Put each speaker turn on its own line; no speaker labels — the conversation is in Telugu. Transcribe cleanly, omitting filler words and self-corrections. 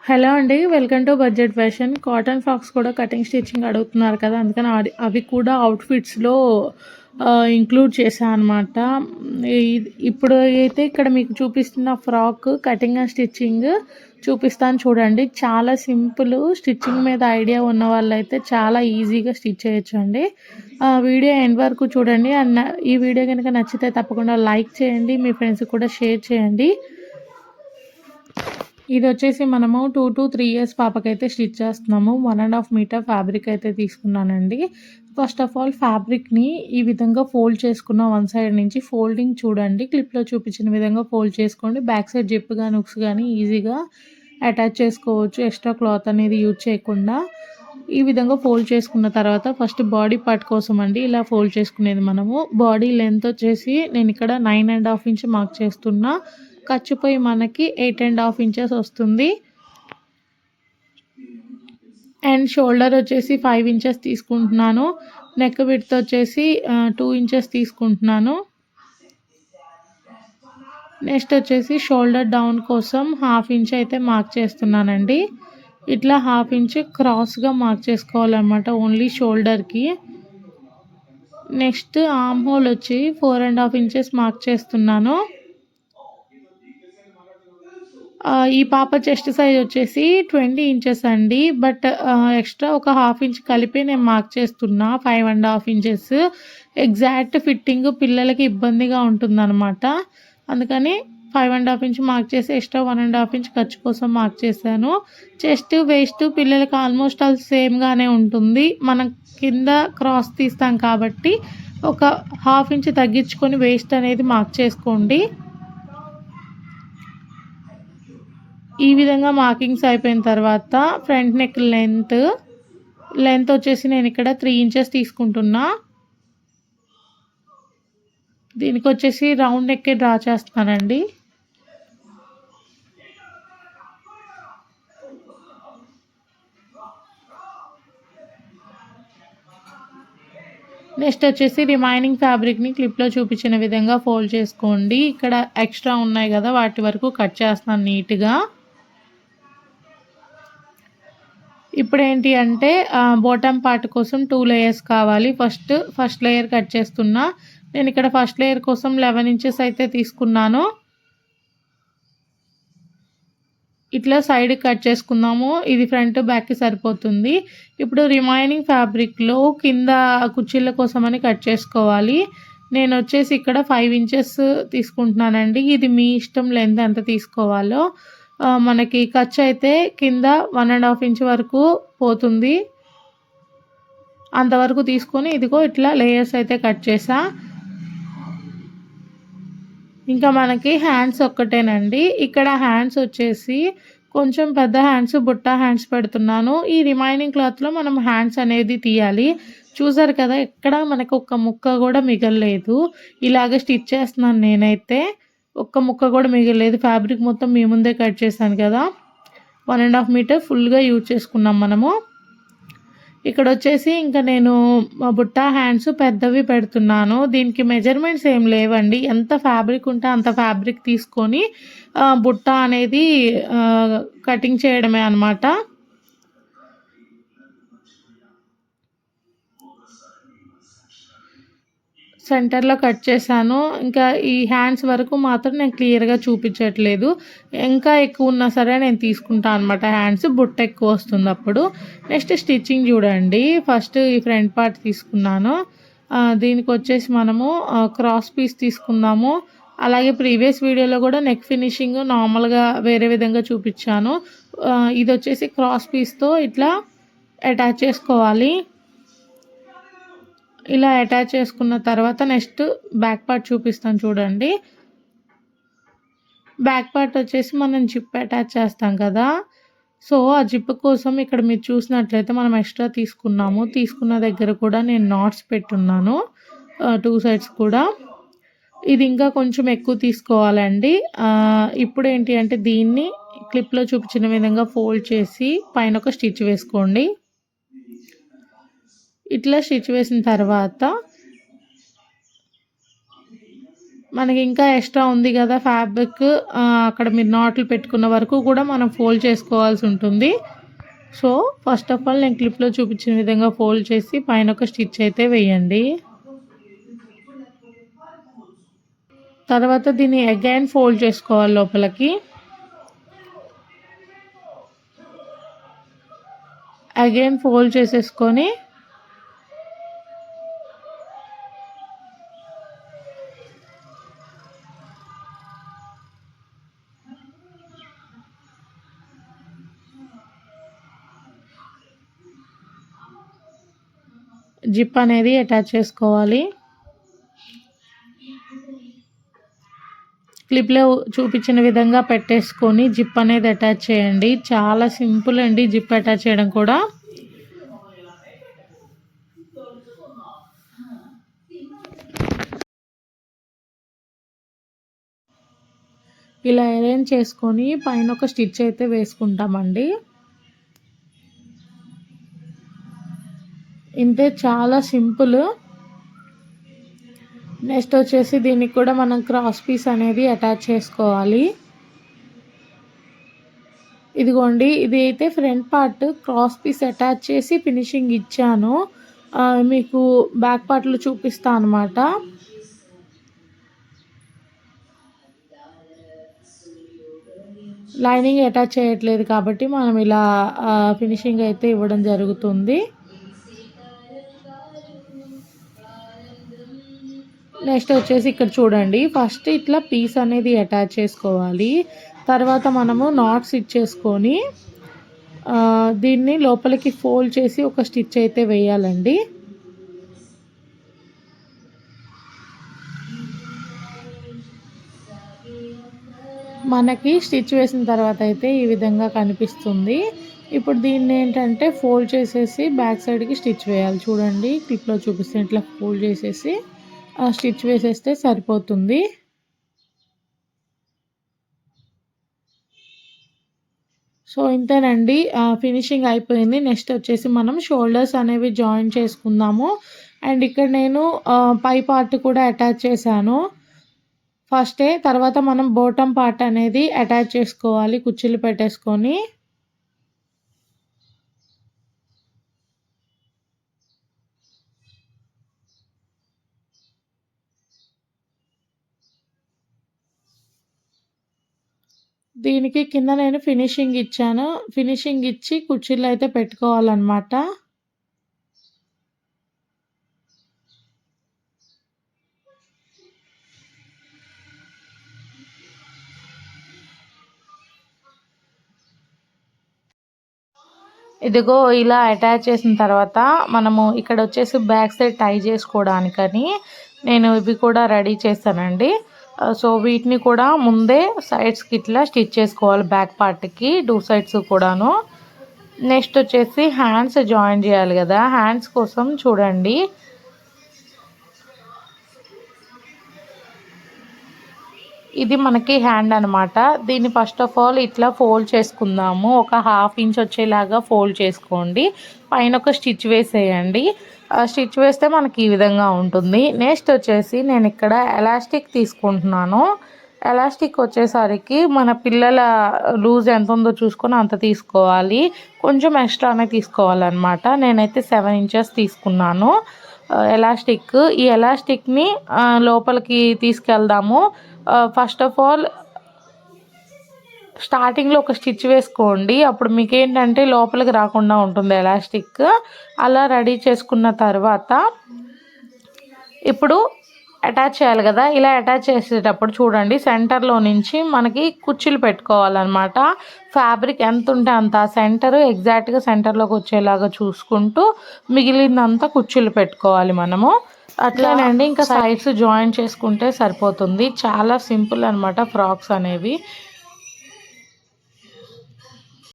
హలో అండి. Welcome to budget fashion. Cotton frocks కూడా కటింగ్, స్టిచ్చింగ్ అడుగుతున్నారు కదా! అందుకని అవి కూడా అవుట్‌ఫిట్స్‌లో ఇంక్లూడ్ చేశా అనమాట. ఇప్పుడు అయితే ఇక్కడ మీకు చూపిస్తున్న ఫ్రాక్ కటింగ్ అండ్ స్టిచ్చింగ్ చూపిస్తాను చూడండి. చాలా సింపుల్. స్టిచ్చింగ్ మీద ఐడియా ఉన్న వాళ్ళైతే చాలా ఈజీగా స్టిచ్ చేయొచ్చండి. వీడియో ఎండ్ వరకు చూడండి. ఈ వీడియో గనుక నచ్చితే తప్పకుండా లైక్ చేయండి. మీ ఫ్రెండ్స్‌కి కూడా షేర్ చేయండి. ఇది వచ్చేసి మనము 2-3 ఇయర్స్ పాపకైతే స్టిచ్ చేస్తున్నాము. 1.5 మీటర్ ఫ్యాబ్రిక్ అయితే తీసుకున్నానండి. ఫస్ట్ ఆఫ్ ఆల్ ఫ్యాబ్రిక్‌ని ఈ విధంగా ఫోల్డ్ చేసుకున్న వన్ సైడ్ నుంచి ఫోల్డింగ్ చూడండి. క్లిప్‌లో చూపించిన విధంగా ఫోల్డ్ చేసుకోండి. బ్యాక్ సైడ్ జిప్ గాని, హుక్స్ గాని ఈజీగా అటాచ్ చేసుకోవచ్చు. ఎక్స్ట్రా క్లాత్ అనేది యూజ్ చేయకుండా. ఈ విధంగా ఫోల్డ్ చేసుకున్న తర్వాత ఫస్ట్ బాడీ పార్ట్ కోసం అండి ఇలా ఫోల్డ్ చేసుకునేది మనము. బాడీ లెంత్ వచ్చేసి నేను ఇక్కడ 9.5 ఇంచ్ మార్క్ చేస్తున్నా. ఖర్చుపోయి మనకి 8.5 ఇంచెస్ వస్తుంది. అండ్ షోల్డర్ వచ్చేసి 5 ఇంచెస్ తీసుకుంటున్నాను. నెక్ విడ్త్ వచ్చేసి 2 ఇంచెస్ తీసుకుంటున్నాను. నెక్స్ట్ వచ్చేసి షోల్డర్ డౌన్ కోసం 1/2 ఇంచ్ అయితే మార్క్ చేస్తున్నానండి. ఇట్లా 1/2 ఇంచ్ క్రాస్గా మార్క్ చేసుకోవాలన్నమాట ఓన్లీ షోల్డర్కి. నెక్స్ట్ ఆర్మ్ హోల్ వచ్చి 4.5 ఇంచెస్ మార్క్ చేస్తున్నాను. ఈ పాప చెస్ట్ సైజ్ వచ్చేసి 20 ఇంచెస్ అండి. బట్ ఎక్స్ట్రా ఒక 1/2 ఇంచ్ కలిపి నేను మార్క్ చేస్తున్నా. 5.5 ఇంచెస్ ఎగ్జాక్ట్ ఫిట్టింగ్ పిల్లలకి ఇబ్బందిగా ఉంటుందన్నమాట. అందుకని 5.5 ఇంచ్ మార్క్ చేసి ఎక్స్ట్రా 1.5 ఇంచ్ ఖర్చు కోసం మార్క్ చేశాను. చెస్ట్, వేస్ట్ పిల్లలకి ఆల్మోస్ట్ ఆల్ సేమ్గానే ఉంటుంది. మనం కింద క్రాస్ తీస్తాం కాబట్టి ఒక 1/2 ఇంచ్ తగ్గించుకొని వేస్ట్ అనేది మార్క్ చేసుకోండి. ఈ విధంగా మార్కింగ్స్ అయిపోయిన తర్వాత ఫ్రంట్ నెక్ లెంత్ వచ్చేసి నేను ఇక్కడ 3 ఇంచెస్ తీసుకుంటున్నా. దీనికి వచ్చేసి రౌండ్ నెక్కే డ్రా చేస్తానండి. నెక్స్ట్ వచ్చేసి రిమైనింగ్ ఫ్యాబ్రిక్ని క్లిప్లో చూపించిన విధంగా ఫోల్డ్ చేసుకోండి. ఇక్కడ ఎక్స్ట్రా ఉన్నాయి కదా వాటి వరకు కట్ చేస్తాను నీట్గా. ఇప్పుడు ఏంటి అంటే బాటమ్ పార్ట్ కోసం 2 లేయర్స్ కావాలి. ఫస్ట్ లేయర్ కట్ చేస్తున్నా. నేను ఇక్కడ ఫస్ట్ లేయర్ కోసం 11 ఇంచెస్ అయితే తీసుకున్నాను. ఇట్లా సైడ్ కట్ చేసుకుందాము. ఇది ఫ్రంట్ బ్యాక్కి సరిపోతుంది. ఇప్పుడు రిమైనింగ్ ఫ్యాబ్రిక్లో కింద కుర్చీల కోసం అని కట్ చేసుకోవాలి. నేను వచ్చేసి ఇక్కడ 5 ఇంచెస్ తీసుకుంటున్నానండి. ఇది మీ ఇష్టం లెంత్ ఎంత తీసుకోవాలో. మనకి ఖర్చు అయితే కింద 1.5 ఇంచ్ వరకు పోతుంది. అంతవరకు తీసుకొని ఇదిగో ఇట్లా లేయర్స్ అయితే కట్ చేసా. ఇంకా మనకి హ్యాండ్స్ ఒక్కటేనండి. ఇక్కడ హ్యాండ్స్ వచ్చేసి కొంచెం పెద్ద హ్యాండ్స్, బుట్ట హ్యాండ్స్ పెడుతున్నాను. ఈ రిమైనింగ్ క్లాత్లో మనం హ్యాండ్స్ అనేది తీయాలి. చూసారు కదా ఎక్కడ మనకు ఒక్క ముక్క కూడా మిగలలేదు. ఇలాగ స్టిచ్ చేస్తున్నాను నేనైతే. ఒక్క ముక్క కూడా మిగలలేదు. ఫ్యాబ్రిక్ మొత్తం మీ ముందే కట్ చేశాను కదా. 1.5 మీటర్ ఫుల్గా యూజ్ చేసుకున్నాం మనము. ఇక్కడ వచ్చేసి ఇంకా నేను బుట్ట హ్యాండ్స్ పెద్దవి పెడుతున్నాను. దీనికి మెజర్మెంట్స్ ఏం లేవండి. ఎంత ఫ్యాబ్రిక్ ఉంటే అంత ఫ్యాబ్రిక్ తీసుకొని బుట్ట అనేది కటింగ్ చేయడమే అనమాట. సెంటర్లో కట్ చేశాను. ఇంకా ఈ హ్యాండ్స్ వరకు మాత్రం నేను క్లియర్గా చూపించట్లేదు. ఇంకా ఎక్కువ ఉన్నా సరే నేను తీసుకుంటాను అనమాట హ్యాండ్స్. బుట్ట ఎక్కువ వస్తుంది అప్పుడు. నెక్స్ట్ స్టిచ్చింగ్ చూడండి. ఫస్ట్ ఈ ఫ్రంట్ పార్ట్ తీసుకున్నాను. దీనికి వచ్చేసి మనము క్రాస్ పీస్ తీసుకుందాము. అలాగే ప్రీవియస్ వీడియోలో కూడా నెక్ ఫినిషింగ్ నార్మల్గా వేరే విధంగా చూపించాను. ఇది వచ్చేసి క్రాస్ పీస్తో ఇట్లా అటాచ్ చేసుకోవాలి. ఇలా అటాచ్ చేసుకున్న తర్వాత నెక్స్ట్ బ్యాక్ పార్ట్ చూపిస్తాను చూడండి. బ్యాక్ పార్ట్ వచ్చేసి మనం జిప్ అటాచ్ చేస్తాం కదా. సో ఆ జిప్ కోసం ఇక్కడ మీరు చూసినట్లయితే మనం ఎక్స్ట్రా తీసుకున్నాము. తీసుకున్న దగ్గర కూడా నేను నాట్స్ పెట్టున్నాను 2 సైడ్స్ కూడా. ఇది ఇంకా కొంచెం ఎక్కువ తీసుకోవాలండి. ఇప్పుడు ఏంటి అంటే దీన్ని క్లిప్లో చూపించిన విధంగా ఫోల్డ్ చేసి పైన ఒక స్టిచ్ వేసుకోండి. ఇట్లా స్టిచ్ వేసిన తర్వాత మనకి ఇంకా ఎక్స్ట్రా ఉంది కదా ఫ్యాబ్రిక్, అక్కడ మీరు నాట్లు పెట్టుకున్న వరకు కూడా మనం ఫోల్డ్ చేసుకోవాల్సి ఉంటుంది. సో ఫస్ట్ ఆఫ్ ఆల్ నేను క్లిప్లో చూపించిన విధంగా ఫోల్డ్ చేసి పైన ఒక స్టిచ్ అయితే వేయండి. తర్వాత దీన్ని అగైన్ ఫోల్డ్ చేసుకోవాలి లోపలికి. అగైన్ ఫోల్డ్ చేసేసుకొని జిప్ అనేది అటాచ్ చేసుకోవాలి. క్లిప్లో చూపించిన విధంగా పెట్టేసుకొని జిప్ అనేది అటాచ్ చేయండి. చాలా సింపుల్ అండి జిప్ అటాచ్ చేయడం కూడా. ఇలా అరేంజ్ చేసుకొని పైన ఒక స్టిచ్ అయితే వేసుకుంటామండి. ఇంతే, చాలా సింపుల్. నెక్స్ట్ వచ్చేసి దీనికి కూడా మనం క్రాస్ పీస్ అనేది అటాచ్ చేసుకోవాలి. ఇదిగోండి, ఇది అయితే front part cross piece attach చేసి ఫినిషింగ్ ఇచ్చాను. మీకు బ్యాక్ పార్ట్లో చూపిస్తాను అనమాట. లైనింగ్ అటాచ్ చేయట్లేదు కాబట్టి మనం ఇలా ఫినిషింగ్ అయితే ఇవ్వడం జరుగుతుంది. నెక్స్ట్ వచ్చేసి ఇక్కడ చూడండి, ఫస్ట్ ఇట్లా పీస్ అనేది అటాచ్ చేసుకోవాలి. తర్వాత మనము నాట్స్ ఇచ్చేసుకొని దీన్ని లోపలికి ఫోల్డ్ చేసి ఒక స్టిచ్ అయితే వేయాలండి. మనకి స్టిచ్ వేసిన తర్వాత అయితే ఈ విధంగా కనిపిస్తుంది. ఇప్పుడు దీన్ని ఏంటంటే ఫోల్డ్ చేసేసి బ్యాక్ సైడ్కి స్టిచ్ వేయాలి. చూడండి, క్లిప్లో చూపిస్తే ఇట్లా ఫోల్డ్ చేసేసి స్టిచ్ వేసేస్తే సరిపోతుంది. సో ఇంతేనండి, ఫినిషింగ్ అయిపోయింది. నెక్స్ట్ వచ్చేసి మనం షోల్డర్స్ అనేవి జాయిన్ చేసుకుందాము. అండ్ ఇక్కడ నేను పై పార్ట్ కూడా అటాచ్ చేశాను ఫస్టే. తర్వాత మనం బాటమ్ పార్ట్ అనేది అటాచ్ చేసుకోవాలి కుర్చీలు పెట్టేసుకొని. దీనికి కింద నేను ఫినిషింగ్ ఇచ్చాను. ఫినిషింగ్ ఇచ్చి కుర్చీలు అయితే పెట్టుకోవాలన్నమాట. ఇదిగో ఇలా అటాచ్ చేసిన తర్వాత మనము ఇక్కడ వచ్చేసి బ్యాక్ సైడ్ టై చేసుకోవడానికని నేను ఇవి కూడా రెడీ చేశానండి. సో వీటిని కూడా ముందే సైడ్స్కి ఇట్లా స్టిచ్ చేసుకోవాలి, బ్యాక్ పార్ట్కి 2 సైడ్స్ కూడాను. నెక్స్ట్ వచ్చేసి హ్యాండ్స్ జాయిన్ చేయాలి కదా. హ్యాండ్స్ కోసం చూడండి, ఇది మనకి హ్యాండ్ అనమాట. దీన్ని ఫస్ట్ ఆఫ్ ఆల్ ఇట్లా ఫోల్డ్ చేసుకుందాము. ఒక 1/2 ఇంచ్ వచ్చేలాగా ఫోల్డ్ చేసుకోండి. పైన ఒక స్టిచ్ వేసేయండి. స్టిచ్ వేస్తే మనకి ఈ విధంగా ఉంటుంది. నెక్స్ట్ వచ్చేసి నేను ఇక్కడ ఎలాస్టిక్ తీసుకుంటున్నాను. ఎలాస్టిక్ వచ్చేసరికి మన పిల్లల లూజ్ ఎంత ఉందో చూసుకొని అంత తీసుకోవాలి. కొంచెం ఎక్స్ట్రానే తీసుకోవాలన్నమాట. నేనైతే 7 ఇంచెస్ తీసుకున్నాను ఎలాస్టిక్. ఈ ఎలాస్టిక్ని లోపలికి తీసుకెళ్దాము. ఫస్ట్ ఆఫ్ ఆల్ స్టార్టింగ్లో ఒక స్టిచ్ వేసుకోండి. అప్పుడు మీకు ఏంటంటే లోపలికి రాకుండా ఉంటుంది ఎలాస్టిక్. అలా రెడీ చేసుకున్న తర్వాత ఇప్పుడు అటాచ్ చేయాలి కదా. ఇలా అటాచ్ చేసేటప్పుడు చూడండి, సెంటర్లో నుంచి మనకి కుర్చీలు పెట్టుకోవాలన్నమాట. ఫ్యాబ్రిక్ ఎంత ఉంటే అంత సెంటర్ ఎగ్జాక్ట్గా సెంటర్లోకి వచ్చేలాగా చూసుకుంటూ మిగిలిందంతా కుర్చీలు పెట్టుకోవాలి మనము. అట్లానండి, ఇంకా సైడ్స్ జాయిన్ చేసుకుంటే సరిపోతుంది. చాలా సింపుల్ అనమాట ఫ్రాక్స్ అనేవి.